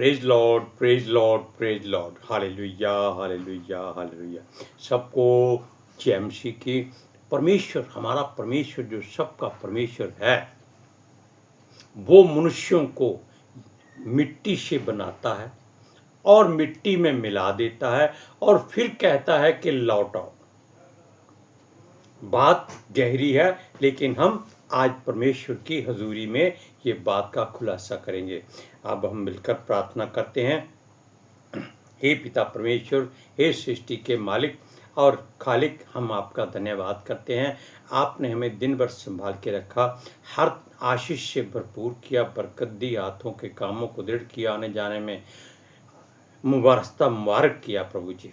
Praise Lord, praise Lord, praise Lord. Hallelujah, hallelujah, hallelujah. सबको जय मसीह की। परमेश्वर, हमारा परमेश्वर जो सबका परमेश्वर है, वो मनुष्यों को मिट्टी से बनाता है और मिट्टी में मिला देता है और फिर कहता है कि लौट आओ। बात गहरी है, लेकिन हम आज परमेश्वर की हजूरी में ये बात का खुलासा करेंगे। अब हम मिलकर प्रार्थना करते हैं। हे पिता परमेश्वर, हे सृष्टि के मालिक और खालिक, हम आपका धन्यवाद करते हैं। आपने हमें दिन भर संभाल के रखा, हर आशीष से भरपूर किया, बरकत दी, हाथों के कामों को दृढ़ किया, आने जाने में मुबारक किया प्रभु जी।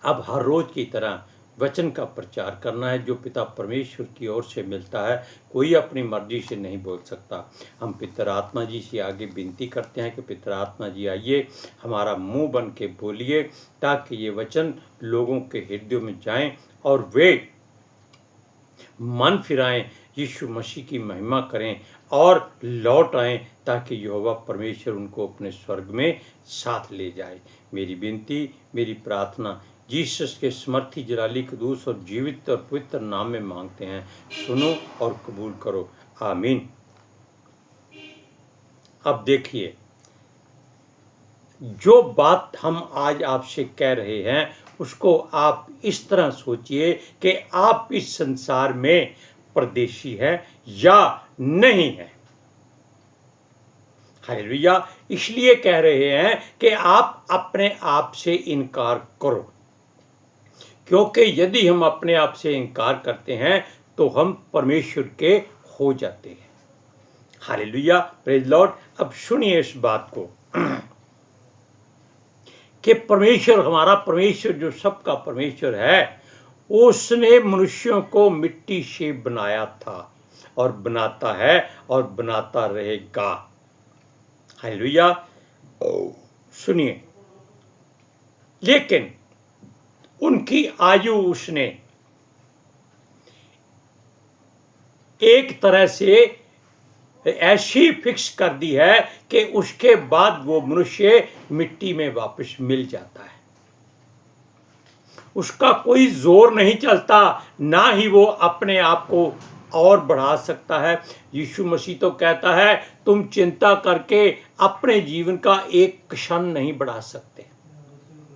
अब हर रोज की तरह वचन का प्रचार करना है जो पिता परमेश्वर की ओर से मिलता है। कोई अपनी मर्जी से नहीं बोल सकता। हम पितर आत्मा जी से आगे विनती करते हैं कि पितर आत्मा जी आइए, हमारा मुंह बन के बोलिए, ताकि ये वचन लोगों के हृदयों में जाएं और वे मन फिराएं, यीशु मसीह की महिमा करें और लौट आएं, ताकि यहोवा परमेश्वर उनको अपने स्वर्ग में साथ ले जाए। मेरी विनती, मेरी प्रार्थना जीसस के समर्थी जलाली कदूस और जीवित और पवित्र नाम में मांगते हैं। सुनो और कबूल करो, आमीन। अब देखिए, जो बात हम आज आपसे कह रहे हैं उसको आप इस तरह सोचिए कि आप इस संसार में परदेशी हैं या नहीं हैं। हालेलुया। इसलिए कह रहे हैं कि आप अपने आप से इनकार करो, क्योंकि यदि हम अपने आप से इनकार करते हैं तो हम परमेश्वर के हो जाते हैं। Hallelujah, praise Lord. अब सुनिए इस बात को कि परमेश्वर, हमारा परमेश्वर जो सबका परमेश्वर है, उसने मनुष्यों को मिट्टी से बनाया था और बनाता है और बनाता रहेगा। हालेलुया। सुनिए, लेकिन उनकी आयु उसने एक तरह से ऐसी फिक्स कर दी है कि उसके बाद वो मनुष्य मिट्टी में वापस मिल जाता है। उसका कोई जोर नहीं चलता, ना ही वो अपने आप को और बढ़ा सकता है। यीशु मसीह तो कहता है, तुम चिंता करके अपने जीवन का एक क्षण नहीं बढ़ा सकते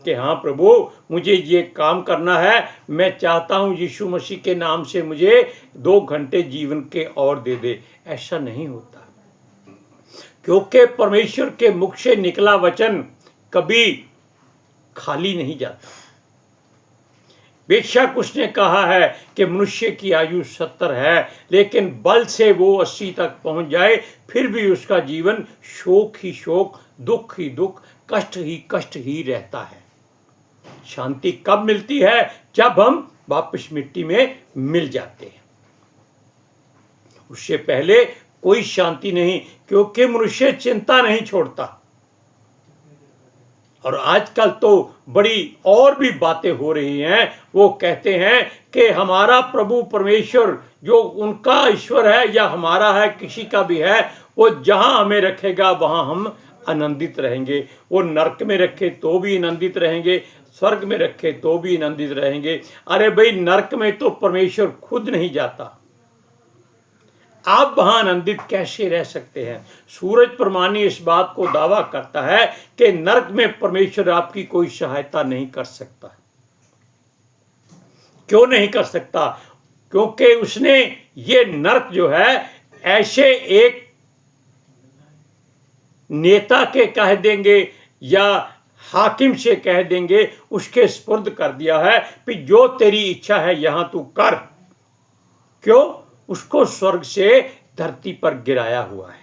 कि हाँ प्रभु, मुझे ये काम करना है, मैं चाहता हूँ यीशु मसीह के नाम से मुझे 2 घंटे जीवन के और दे दे। ऐसा नहीं होता, क्योंकि परमेश्वर के मुख से निकला वचन कभी खाली नहीं जाता। बेशक उसने कहा है कि मनुष्य की आयु 70 है, लेकिन बल से वो 80 तक पहुंच जाए, फिर भी उसका जीवन शोक ही शोक, दुख ही दुख, कष्ट ही रहता है। शांति कब मिलती है? जब हम वापस मिट्टी में मिल जाते हैं। उससे पहले कोई शांति नहीं, क्योंकि मनुष्य चिंता नहीं छोड़ता। और आजकल तो बड़ी और भी बातें हो रही हैं। वो कहते हैं कि हमारा प्रभु परमेश्वर जो उनका ईश्वर है या हमारा है, किसी का भी है, वो जहां हमें रखेगा वहां हम आनंदित रहेंगे। वो नरक में रखे तो भी आनंदित रहेंगे, स्वर्ग में रखे तो भी आनंदित रहेंगे। अरे भाई, नरक में तो परमेश्वर खुद नहीं जाता, आप वहां आनंदित कैसे रह सकते हैं? सूरज प्रमाणी इस बात को दावा करता है कि नरक में परमेश्वर आपकी कोई सहायता नहीं कर सकता। क्यों नहीं कर सकता? क्योंकि उसने ये नरक जो है ऐसे एक नेता के कह देंगे या हाकिम से कह देंगे, उसके स्पुर्द कर दिया है कि जो तेरी इच्छा है यहां तू कर। क्यों? उसको स्वर्ग से धरती पर गिराया हुआ है।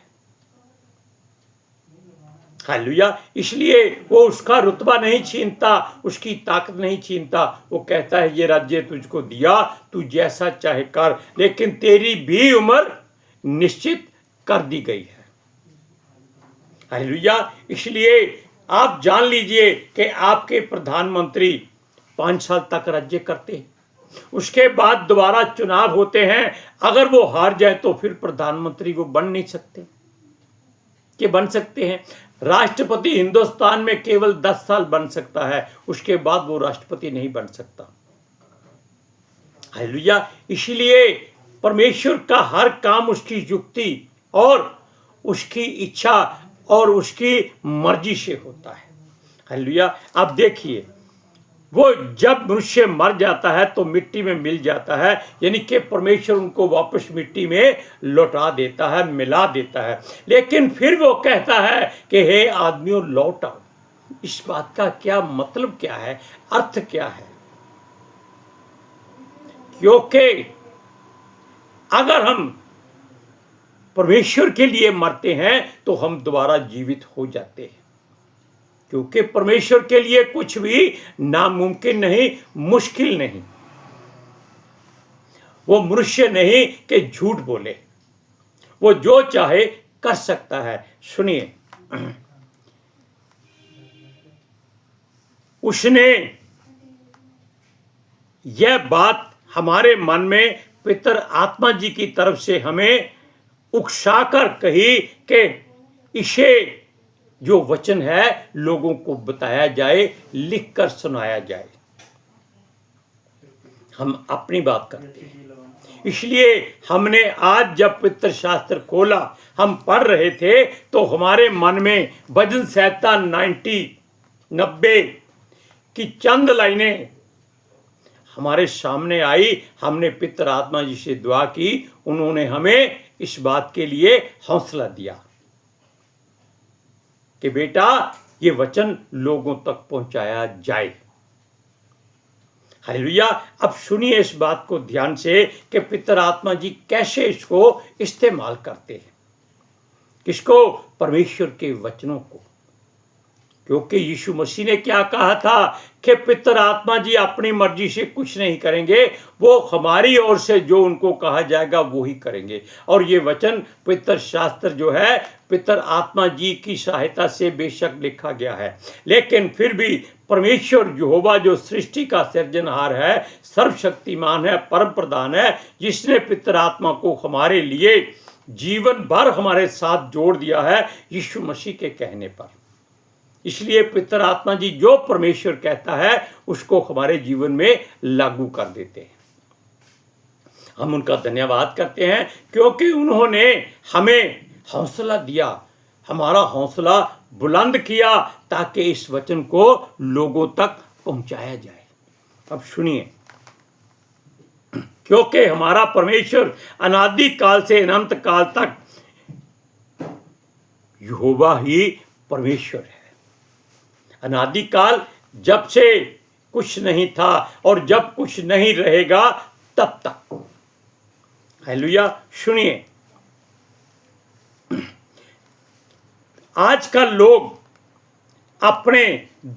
हालेलुया। इसलिए वो उसका रुतबा नहीं छीनता, उसकी ताकत नहीं छीनता। वो कहता है, ये राज्य तुझको दिया, तू जैसा चाहे कर, लेकिन तेरी भी उम्र निश्चित कर दी गई है। हालेलुया। इसलिए आप जान लीजिए कि आपके प्रधानमंत्री 5 साल तक राज्य करते हैं, उसके बाद दोबारा चुनाव होते हैं। अगर वो हार जाए तो फिर प्रधानमंत्री वो बन नहीं सकते कि बन सकते हैं? राष्ट्रपति हिंदुस्तान में केवल 10 साल बन सकता है, उसके बाद वो राष्ट्रपति नहीं बन सकता। हालेलुया। इसलिए परमेश्वर का हर काम उसकी युक्ति और उसकी इच्छा और उसकी मर्जी से होता है। हालेलुया। अब देखिए, वो जब मनुष्य मर जाता है तो मिट्टी में मिल जाता है, यानी कि परमेश्वर उनको वापस मिट्टी में लौटा देता है, मिला देता है। लेकिन फिर वो कहता है कि हे आदमियों लौट आओ। इस बात का क्या मतलब क्या है, अर्थ क्या है? क्योंकि अगर हम परमेश्वर के लिए मरते हैं तो हम दोबारा जीवित हो जाते हैं, क्योंकि परमेश्वर के लिए कुछ भी नामुमकिन नहीं, मुश्किल नहीं। वो मनुष्य नहीं कि झूठ बोले, वो जो चाहे कर सकता है। सुनिए, उसने यह बात हमारे मन में पितर आत्मा जी की तरफ से हमें उकसाकर कही कि इसे जो वचन है लोगों को बताया जाए, लिखकर सुनाया जाए। हम अपनी बात करते हैं, इसलिए हमने आज जब पवित्र शास्त्र खोला, हम पढ़ रहे थे तो हमारे मन में भजन संहिता 90 की चंद लाइनें हमारे सामने आई। हमने पितर आत्मा जी से दुआ की, उन्होंने हमें इस बात के लिए हौसला दिया कि बेटा ये वचन लोगों तक पहुंचाया जाए। हालेलुया। अब सुनिए इस बात को ध्यान से कि पितर आत्मा जी कैसे इसको इस्तेमाल करते हैं। किसको? परमेश्वर के वचनों को। क्योंकि यीशु मसीह ने क्या कहा था कि पितर आत्मा जी अपनी मर्जी से कुछ नहीं करेंगे, वो हमारी ओर से जो उनको कहा जाएगा वो ही करेंगे। और ये वचन पवित्र शास्त्र जो है पितर आत्मा जी की सहायता से बेशक लिखा गया है, लेकिन फिर भी परमेश्वर यहोवा जो सृष्टि का सृजनहार है, सर्वशक्तिमान है, परम प्रधान है, जिसने पितर आत्मा को हमारे लिए जीवन भर हमारे साथ जोड़ दिया है यीशु मसीह के कहने पर। इसलिए पितर आत्मा जी जो परमेश्वर कहता है उसको हमारे जीवन में लागू कर देते हैं। हम उनका धन्यवाद करते हैं क्योंकि उन्होंने हमें हौसला दिया, हमारा हौसला बुलंद किया ताकि इस वचन को लोगों तक पहुंचाया जाए। अब सुनिए, क्योंकि हमारा परमेश्वर अनादि काल से अनंत काल तक यहोवा ही परमेश्वर है। अनादि काल जब से कुछ नहीं था और जब कुछ नहीं रहेगा तब तक। हालेलुया। सुनिए, आजकल लोग अपने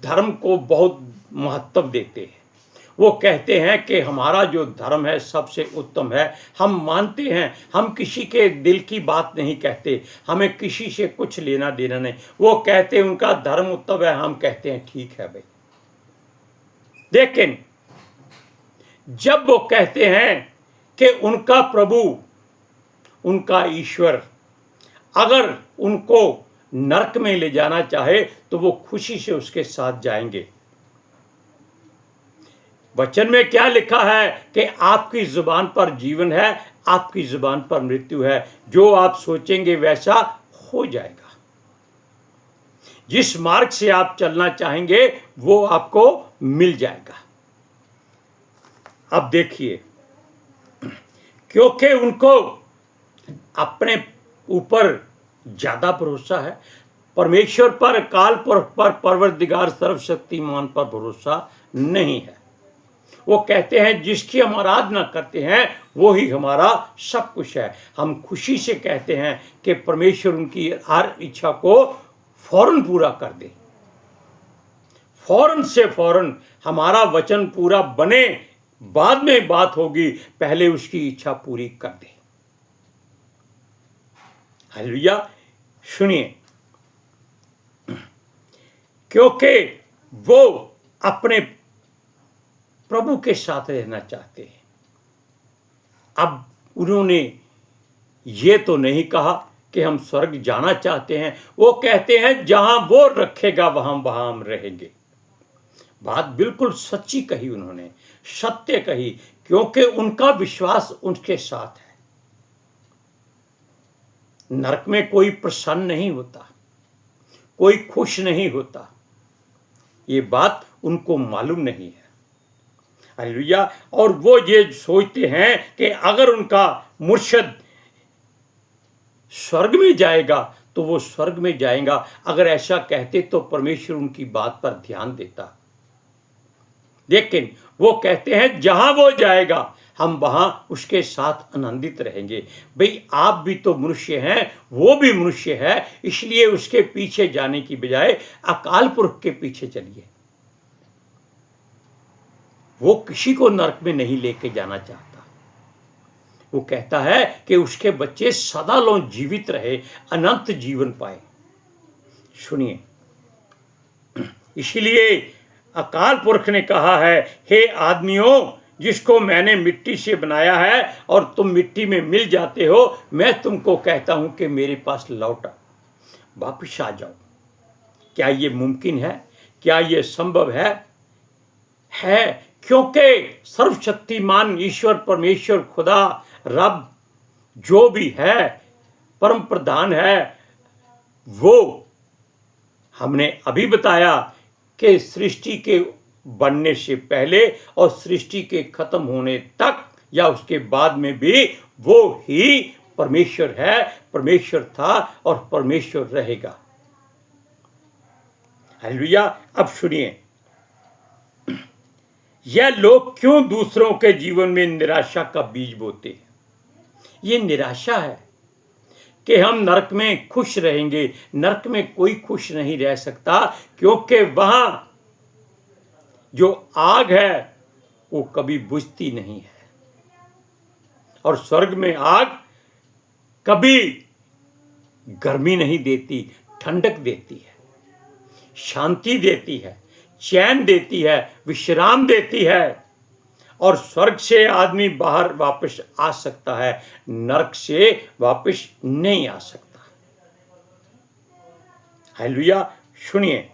धर्म को बहुत महत्व देते हैं। वो कहते हैं कि हमारा जो धर्म है सबसे उत्तम है, हम मानते हैं, हम किसी के दिल की बात नहीं कहते, हमें किसी से कुछ लेना देना नहीं। वो कहते हैं उनका धर्म उत्तम है, हम कहते हैं ठीक है भाई। लेकिन जब वो कहते हैं कि उनका प्रभु, उनका ईश्वर अगर उनको नरक में ले जाना चाहे तो वो खुशी से उसके साथ जाएंगे। वचन में क्या लिखा है कि आपकी जुबान पर जीवन है, आपकी जुबान पर मृत्यु है, जो आप सोचेंगे वैसा हो जाएगा। जिस मार्ग से आप चलना चाहेंगे वो आपको मिल जाएगा। अब देखिए, क्योंकि उनको अपने ऊपर ज्यादा भरोसा है, परमेश्वर पर, काल पर, परवरदिगार सर्वशक्तिमान पर भरोसा नहीं है। वो कहते हैं जिसकी हम आराधना करते हैं वो ही हमारा सब कुछ है। हम खुशी से कहते हैं कि परमेश्वर उनकी हर इच्छा को फौरन पूरा कर दे, फौरन से फौरन। हमारा वचन पूरा बने बाद में बात होगी, पहले उसकी इच्छा पूरी कर दे। हालेलुया। सुनिए, क्योंकि वो अपने प्रभु के साथ रहना चाहते हैं। अब उन्होंने ये तो नहीं कहा कि हम स्वर्ग जाना चाहते हैं, वो कहते हैं जहां वो रखेगा वहां वहां हम रहेंगे। बात बिल्कुल सच्ची कही उन्होंने, सत्य कही, क्योंकि उनका विश्वास उनके साथ है। नरक में कोई प्रसन्न नहीं होता, कोई खुश नहीं होता, ये बात उनको मालूम नहीं है। हालेलुया। और वो ये सोचते हैं कि अगर उनका मुर्शद स्वर्ग में जाएगा तो वो स्वर्ग में जाएगा। अगर ऐसा कहते तो परमेश्वर उनकी बात पर ध्यान देता, लेकिन वो कहते हैं जहां वो जाएगा हम वहां उसके साथ आनंदित रहेंगे। भाई आप भी तो मनुष्य हैं, वो भी मनुष्य है, इसलिए उसके पीछे जाने की बजाय अकाल पुरख के पीछे चलिए। वो किसी को नरक में नहीं लेके जाना चाहता। वो कहता है कि उसके बच्चे सदा जीवित रहे, अनंत जीवन पाए। सुनिए, इसलिए अकाल पुरख ने कहा है, हे आदमियों, जिसको मैंने मिट्टी से बनाया है और तुम मिट्टी में मिल जाते हो, मैं तुमको कहता हूं कि मेरे पास लौटा, वापिस आ जाओ। क्या ये मुमकिन है? क्या ये संभव है? क्योंकि सर्वशक्तिमान ईश्वर परमेश्वर खुदा रब जो भी है, परम प्रधान है, वो हमने अभी बताया कि सृष्टि के बनने से पहले और सृष्टि के खत्म होने तक या उसके बाद में भी वो ही परमेश्वर है, परमेश्वर था और परमेश्वर रहेगा। हालेलुया। अब सुनिए, यह लोग क्यों दूसरों के जीवन में निराशा का बीज बोते हैं? ये निराशा है कि हम नरक में खुश रहेंगे। नरक में कोई खुश नहीं रह सकता, क्योंकि वहां जो आग है वो कभी बुझती नहीं है, और स्वर्ग में आग कभी गर्मी नहीं देती, ठंडक देती है, शांति देती है, चैन देती है, विश्राम देती है। और स्वर्ग से आदमी बाहर वापस आ सकता है, नरक से वापस नहीं आ सकता। हालेलुया। सुनिए,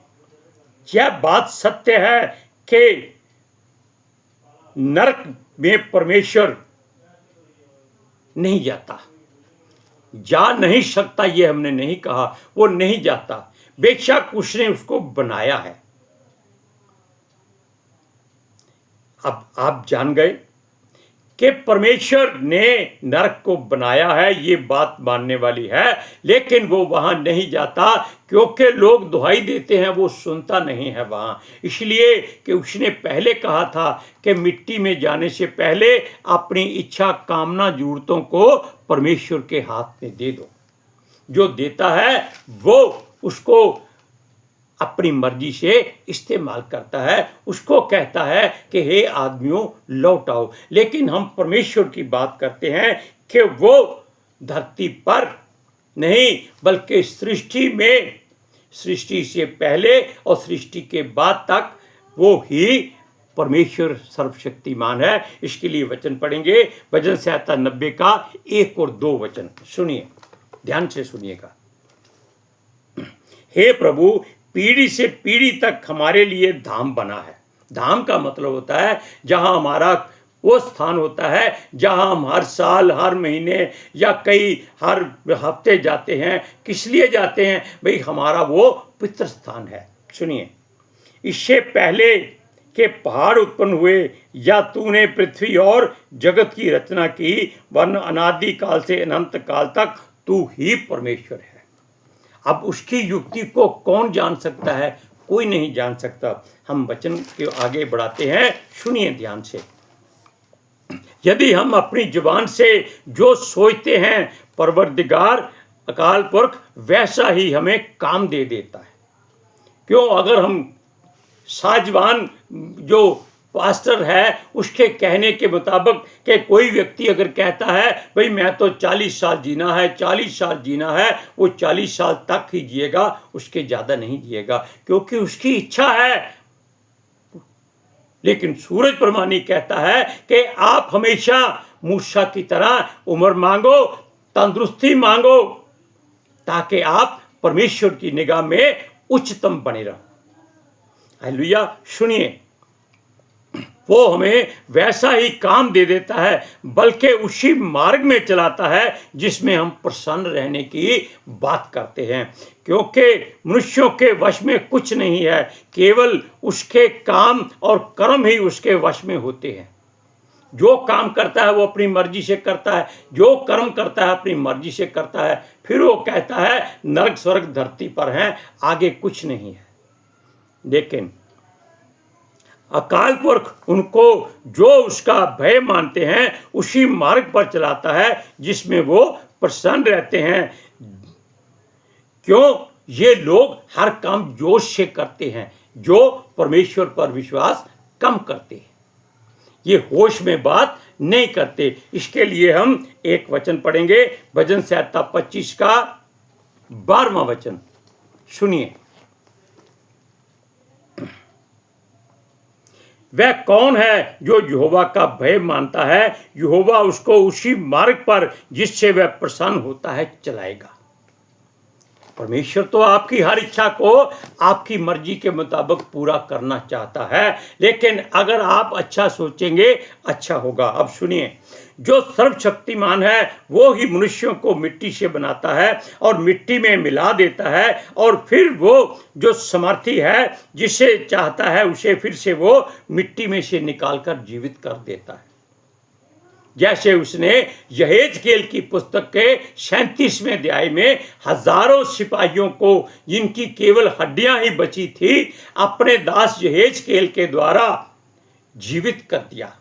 यह बात सत्य है कि नरक में परमेश्वर नहीं जाता, जा नहीं सकता, ये हमने नहीं कहा, वो नहीं जाता, बेशक उसने उसको बनाया है। अब आप जान गए कि परमेश्वर ने नरक को बनाया है, ये बात मानने वाली है, लेकिन वो वहां नहीं जाता, क्योंकि लोग दुहाई देते हैं, वो सुनता नहीं है वहां। इसलिए कि उसने पहले कहा था कि मिट्टी में जाने से पहले अपनी इच्छा, कामना, जरूरतों को परमेश्वर के हाथ में दे दो। जो देता है वो उसको अपनी मर्जी से इस्तेमाल करता है, उसको कहता है कि हे आदमियों लौट आओ। लेकिन हम परमेश्वर की बात करते हैं कि वो धरती पर नहीं, बल्कि सृष्टि में, सृष्टि से पहले और सृष्टि के बाद तक वो ही परमेश्वर सर्वशक्तिमान है। इसके लिए वचन पढ़ेंगे, भजन संहिता 90 का 1 और 2 वचन सुनिए, ध्यान से सुनिएगा। हे प्रभु, पीढ़ी से पीढ़ी तक हमारे लिए धाम बना है। धाम का मतलब होता है जहां हमारा वो स्थान होता है जहां हम हर साल, हर महीने या हर हफ्ते जाते हैं। किस लिए जाते हैं? भाई हमारा वो पितृ स्थान है। सुनिए, इससे पहले के पहाड़ उत्पन्न हुए या तूने पृथ्वी और जगत की रचना की, वरन अनादि काल से अनंत काल तक तू ही परमेश्वर है। अब उसकी युक्ति को कौन जान सकता है? कोई नहीं जान सकता। हम वचन के आगे बढ़ाते हैं, सुनिए ध्यान से। यदि हम अपनी जुबान से जो सोचते हैं, परवरदिगार अकाल पुरख वैसा ही हमें काम दे देता है। क्यों? अगर हम साजवान जो पास्टर है उसके कहने के मुताबिक कि कोई व्यक्ति अगर कहता है भाई मैं तो 40 साल जीना है, 40 साल जीना है, वो 40 साल तक ही जिएगा, उसके ज़्यादा नहीं जिएगा, क्योंकि उसकी इच्छा है। लेकिन सूरज प्रमाणी कहता है कि आप हमेशा मूसा की तरह उम्र मांगो, तंदुरुस्ती मांगो, ताकि आप परमेश्वर की निगाह में उच्चतम बने रहो। हालेलुया। सुनिए, वो हमें वैसा ही काम दे देता है, बल्कि उसी मार्ग में चलाता है जिसमें हम प्रसन्न रहने की बात करते हैं, क्योंकि मनुष्यों के वश में कुछ नहीं है, केवल उसके काम और कर्म ही उसके वश में होते हैं। जो काम करता है वो अपनी मर्जी से करता है, जो कर्म करता है अपनी मर्जी से करता है। फिर वो कहता है नरक स्वर्ग धरती पर हैं, आगे कुछ नहीं है। लेकिन अकाल पुरख उनको जो उसका भय मानते हैं उसी मार्ग पर चलाता है जिसमें वो प्रसन्न रहते हैं। क्यों? ये लोग हर काम जोश से करते हैं जो परमेश्वर पर विश्वास कम करते हैं, ये होश में बात नहीं करते। इसके लिए हम एक वचन पढ़ेंगे, भजन संहिता 25 का 12वां वचन। सुनिए, वह कौन है जो यहोवा का भय मानता है, यहोवा उसको उसी मार्ग पर जिससे वह प्रसन्न होता है चलाएगा। परमेश्वर तो आपकी हर इच्छा को आपकी मर्जी के मुताबिक पूरा करना चाहता है, लेकिन अगर आप अच्छा सोचेंगे अच्छा होगा। अब सुनिए, जो सर्वशक्तिमान है वो ही मनुष्यों को मिट्टी से बनाता है और मिट्टी में मिला देता है, और फिर वो जो समर्थी है जिसे चाहता है उसे फिर से वो मिट्टी में से निकालकर जीवित कर देता है। जैसे उसने यहेजकेल की पुस्तक के 37वें अध्याय में हजारों सिपाहियों को, जिनकी केवल हड्डियां ही बची थी, अपने दास यहेजकेल के द्वारा जीवित कर दिया।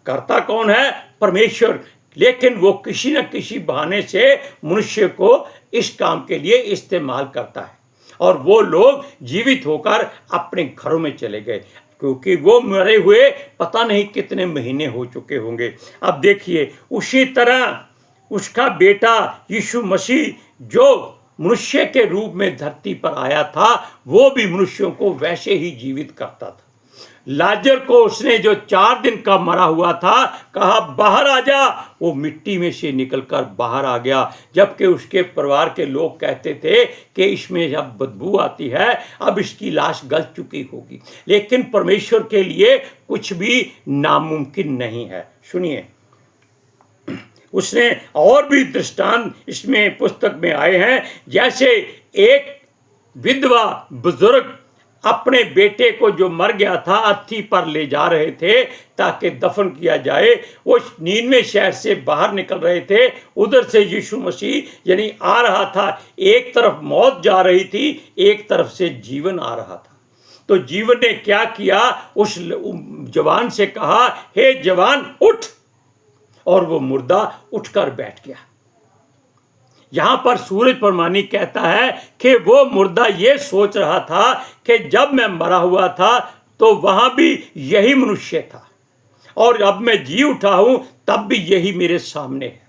करता कौन है? परमेश्वर, लेकिन वो किसी न किसी बहाने से मनुष्य को इस काम के लिए इस्तेमाल करता है, और वो लोग जीवित होकर अपने घरों में चले गए, क्योंकि वो मरे हुए पता नहीं कितने महीने हो चुके होंगे। अब देखिए, उसी तरह उसका बेटा यीशु मसीह जो मनुष्य के रूप में धरती पर आया था, वो भी मनुष्यों को वैसे ही जीवित करता था। लाजर को उसने जो 4 दिन का मरा हुआ था, कहा बाहर आ जा, वो मिट्टी में से निकलकर बाहर आ गया, जबकि उसके परिवार के लोग कहते थे कि इसमें अब बदबू आती है, अब इसकी लाश गल चुकी होगी। लेकिन परमेश्वर के लिए कुछ भी नामुमकिन नहीं है। सुनिए, उसने और भी दृष्टांत इसमें पुस्तक में आए हैं। जैसे एक विधवा बुजुर्ग अपने बेटे को जो मर गया था अर्थी पर ले जा रहे थे ताकि दफन किया जाए, वो नीनवे शहर से बाहर निकल रहे थे, उधर से यीशु मसीह यानी आ रहा था। एक तरफ मौत जा रही थी, एक तरफ से जीवन आ रहा था। तो जीवन ने क्या किया? उस जवान से कहा, हे जवान उठ, और वो मुर्दा उठकर बैठ गया। यहां पर सूरज परमानी कहता है कि वो मुर्दा ये सोच रहा था कि जब मैं मरा हुआ था तो वहां भी यही मनुष्य था, और अब मैं जी उठा हूं तब भी यही मेरे सामने है।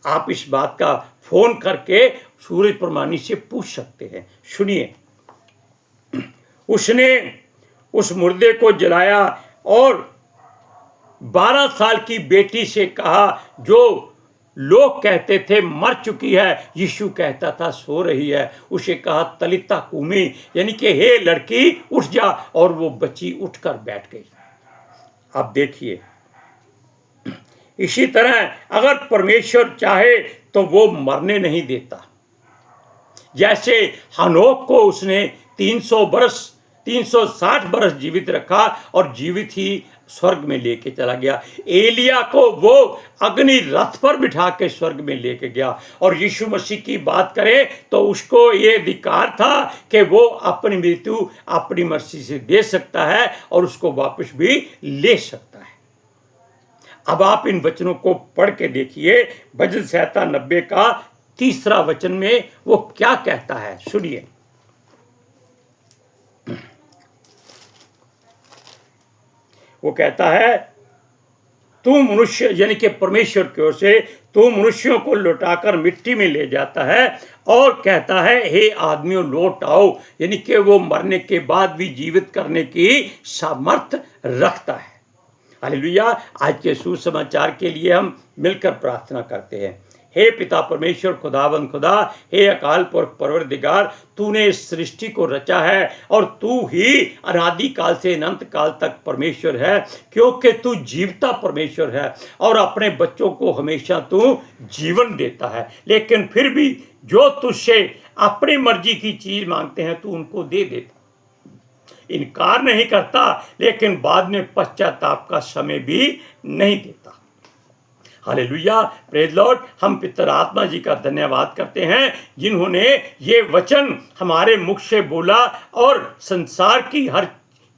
आप इस बात का फोन करके सूरज परमानी से पूछ सकते हैं। सुनिए, उसने उस मुर्दे को जलाया और 12 साल की बेटी से कहा, जो लोग कहते थे मर चुकी है, यीशु कहता था सो रही है, उसे कहा तलिता कूमी, यानी कि हे लड़की उठ जा, और वो बच्ची उठकर बैठ गई। अब देखिए, इसी तरह अगर परमेश्वर चाहे तो वो मरने नहीं देता। जैसे हनोक को उसने 360 बरस जीवित रखा और जीवित ही स्वर्ग में लेके चला गया। एलिया को वो अग्नि रथ पर बिठा के स्वर्ग में लेके गया। और यीशु मसीह की बात करें तो उसको ये अधिकार था कि वो अपनी मृत्यु अपनी मर्जी से दे सकता है और उसको वापस भी ले सकता है। अब आप इन वचनों को पढ़ के देखिए, भजन संहिता 90 का 3रा वचन में वो क्या कहता है, सुनिए। वो कहता है, तू मनुष्य यानी कि परमेश्वर की ओर से तू मनुष्यों को लौटाकर मिट्टी में ले जाता है और कहता है हे आदमियों लौट आओ, यानी कि वो मरने के बाद भी जीवित करने की सामर्थ्य रखता है। हालेलुया। आज के सुसमाचार के लिए हम मिलकर प्रार्थना करते हैं। हे पिता परमेश्वर खुदावंद खुदा, हे अकाल पुरख परवरदिगार, तूने इस सृष्टि को रचा है और तू ही अनादि काल से अनंत काल तक परमेश्वर है, क्योंकि तू जीवता परमेश्वर है और अपने बच्चों को हमेशा तू जीवन देता है। लेकिन फिर भी जो तुझसे अपनी मर्जी की चीज मांगते हैं तू उनको दे देता, इनकार नहीं करता, लेकिन बाद में पश्चाताप का समय भी नहीं देता। Hallelujah, praise Lord. हम पितर आत्मा जी का धन्यवाद करते हैं जिन्होंने ये वचन हमारे मुख से बोला और संसार की हर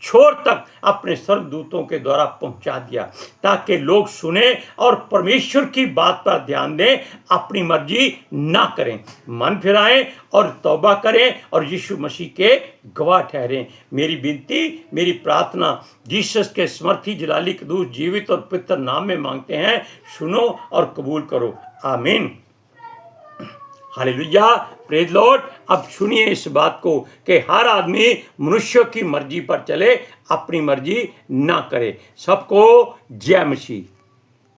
छोर तक अपने स्वर्गदूतों के द्वारा पहुंचा दिया, ताकि लोग सुने और परमेश्वर की बात पर ध्यान दें, अपनी मर्जी ना करें, मन फिराएं और तौबा करें और यीशु मसीह के गवाह ठहरें। मेरी विनती, मेरी प्रार्थना जीसस के समर्थी जलाली कदूस जीवित और पवित्र नाम में मांगते हैं, सुनो और कबूल करो, आमीन। Hallelujah, praise Lord. अब सुनिए इस बात को कि हर आदमी मनुष्य की मर्जी पर चले, अपनी मर्जी ना करे। सबको जय मसीह।